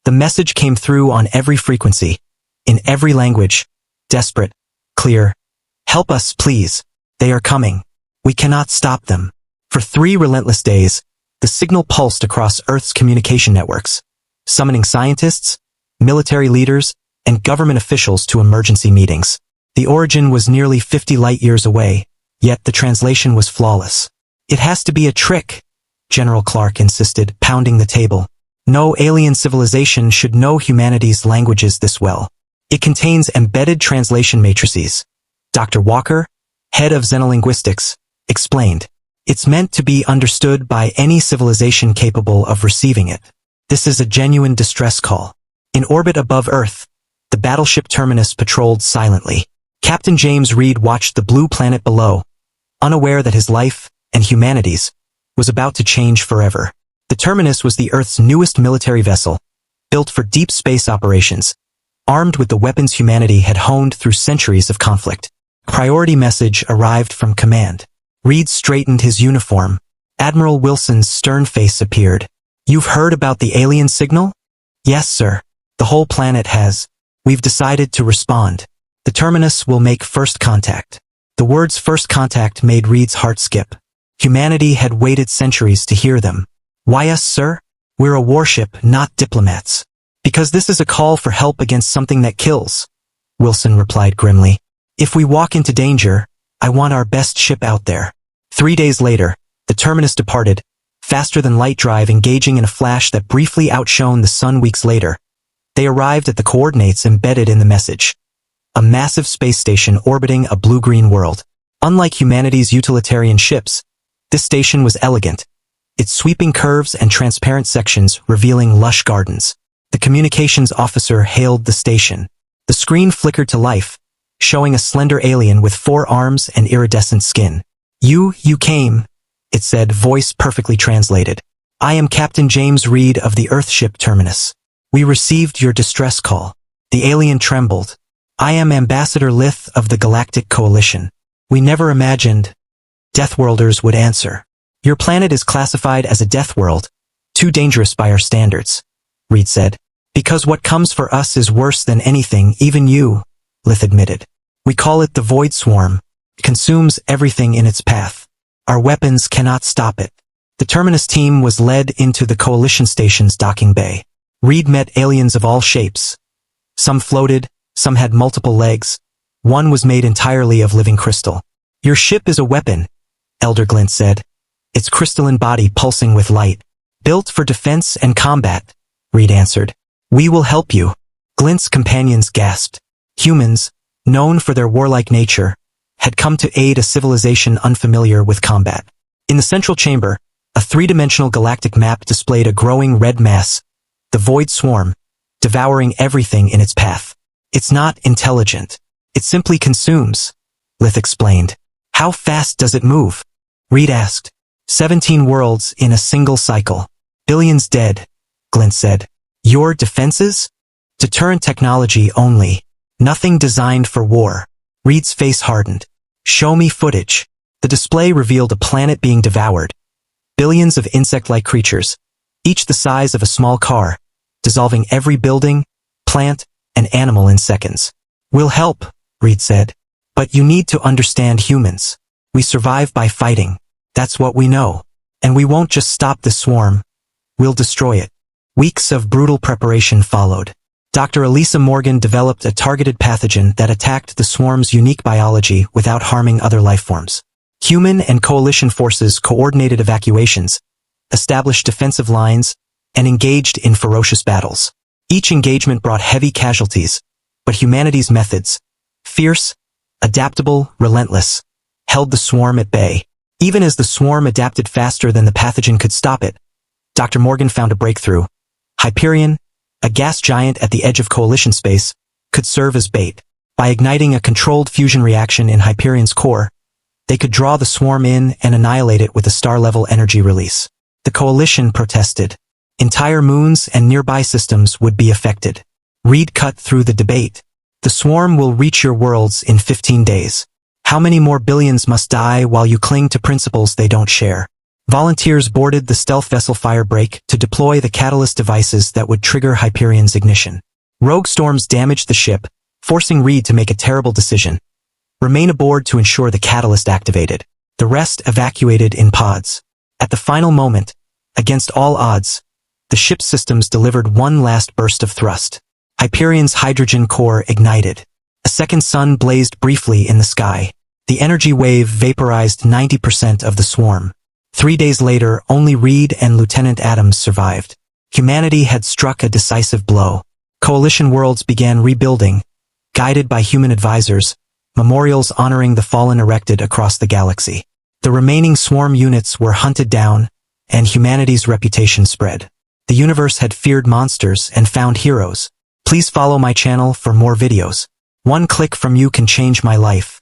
The message came through on every frequency, in every language, desperate, clear. Help us, please. They are coming. We cannot stop them. For 3 relentless days, the signal pulsed across Earth's communication networks, summoning scientists, military leaders, and government officials to emergency meetings. The origin was nearly 50 light-years away, yet the translation was flawless. It has to be a trick, General Clark insisted, pounding the table. No alien civilization should know humanity's languages this well. It contains embedded translation matrices. Dr. Walker, head of xenolinguistics, explained. It's meant to be understood by any civilization capable of receiving it. This is a genuine distress call. In orbit above Earth, the battleship Terminus patrolled silently. Captain James Reed watched the blue planet below, unaware that his life, and humanity's, was about to change forever. The Terminus was the Earth's newest military vessel, built for deep space operations, armed with the weapons humanity had honed through centuries of conflict. A priority message arrived from command. Reed straightened his uniform. Admiral Wilson's stern face appeared. You've heard about the alien signal? Yes, sir. The whole planet has. We've decided to respond. The Terminus will make first contact. The words first contact made Reed's heart skip. Humanity had waited centuries to hear them. Why us, sir? We're a warship, not diplomats. Because this is a call for help against something that kills, Wilson replied grimly. If we walk into danger, I want our best ship out there. 3 days later, the Terminus departed, faster than light drive, engaging in a flash that briefly outshone the sun. Weeks later, they arrived at the coordinates embedded in the message. A massive space station orbiting a blue-green world. Unlike humanity's utilitarian ships, this station was elegant, its sweeping curves and transparent sections revealing lush gardens. The communications officer hailed the station. The screen flickered to life, showing a slender alien with 4 arms and iridescent skin. You came, it said, voice perfectly translated. I am Captain James Reed of the Earthship Terminus. We received your distress call. The alien trembled. I am Ambassador Lith of the Galactic Coalition. We never imagined Deathworlders would answer. Your planet is classified as a death world, too dangerous by our standards, Reed said. Because what comes for us is worse than anything, even you, Lith admitted. We call it the Void Swarm. It consumes everything in its path. Our weapons cannot stop it. The Terminus team was led into the Coalition station's docking bay. Reed met aliens of all shapes. Some floated, some had multiple legs. One was made entirely of living crystal. Your ship is a weapon, Elder Glint said, its crystalline body pulsing with light. Built for defense and combat, Reed answered. We will help you. Glint's companions gasped. Humans, known for their warlike nature, had come to aid a civilization unfamiliar with combat. In the central chamber, a 3-dimensional galactic map displayed a growing red mass, the Void Swarm, devouring everything in its path. It's not intelligent. It simply consumes, Lith explained. How fast does it move? Reed asked. 17 worlds in a single cycle. Billions dead, Glint said. Your defenses? Deterrent technology only. Nothing designed for war. Reed's face hardened. Show me footage. The display revealed a planet being devoured. Billions of insect-like creatures, each the size of a small car, dissolving every building, plant, and animal in seconds. We'll help, Reed said. But you need to understand humans. We survive by fighting. That's what we know. And we won't just stop the swarm. We'll destroy it. Weeks of brutal preparation followed. Dr. Elisa Morgan developed a targeted pathogen that attacked the swarm's unique biology without harming other lifeforms. Human and coalition forces coordinated evacuations, established defensive lines, and engaged in ferocious battles. Each engagement brought heavy casualties, but humanity's methods, fierce, adaptable, relentless, held the swarm at bay. Even as the swarm adapted faster than the pathogen could stop it, Dr. Morgan found a breakthrough. Hyperion, a gas giant at the edge of coalition space, could serve as bait. By igniting a controlled fusion reaction in Hyperion's core, they could draw the swarm in and annihilate it with a star-level energy release. The coalition protested. Entire moons and nearby systems would be affected. Reed cut through the debate. The swarm will reach your worlds in 15 days. How many more billions must die while you cling to principles they don't share? Volunteers boarded the stealth vessel Firebreak to deploy the catalyst devices that would trigger Hyperion's ignition. Rogue storms damaged the ship, forcing Reed to make a terrible decision. Remain aboard to ensure the catalyst activated. The rest evacuated in pods. At the final moment, against all odds, the ship's systems delivered one last burst of thrust. Hyperion's hydrogen core ignited. A second sun blazed briefly in the sky. The energy wave vaporized 90% of the swarm. 3 days later, only Reed and Lieutenant Adams survived. Humanity had struck a decisive blow. Coalition worlds began rebuilding, guided by human advisors, memorials honoring the fallen erected across the galaxy. The remaining swarm units were hunted down, and humanity's reputation spread. The universe had feared monsters and found heroes. Please follow my channel for more videos. One click from you can change my life.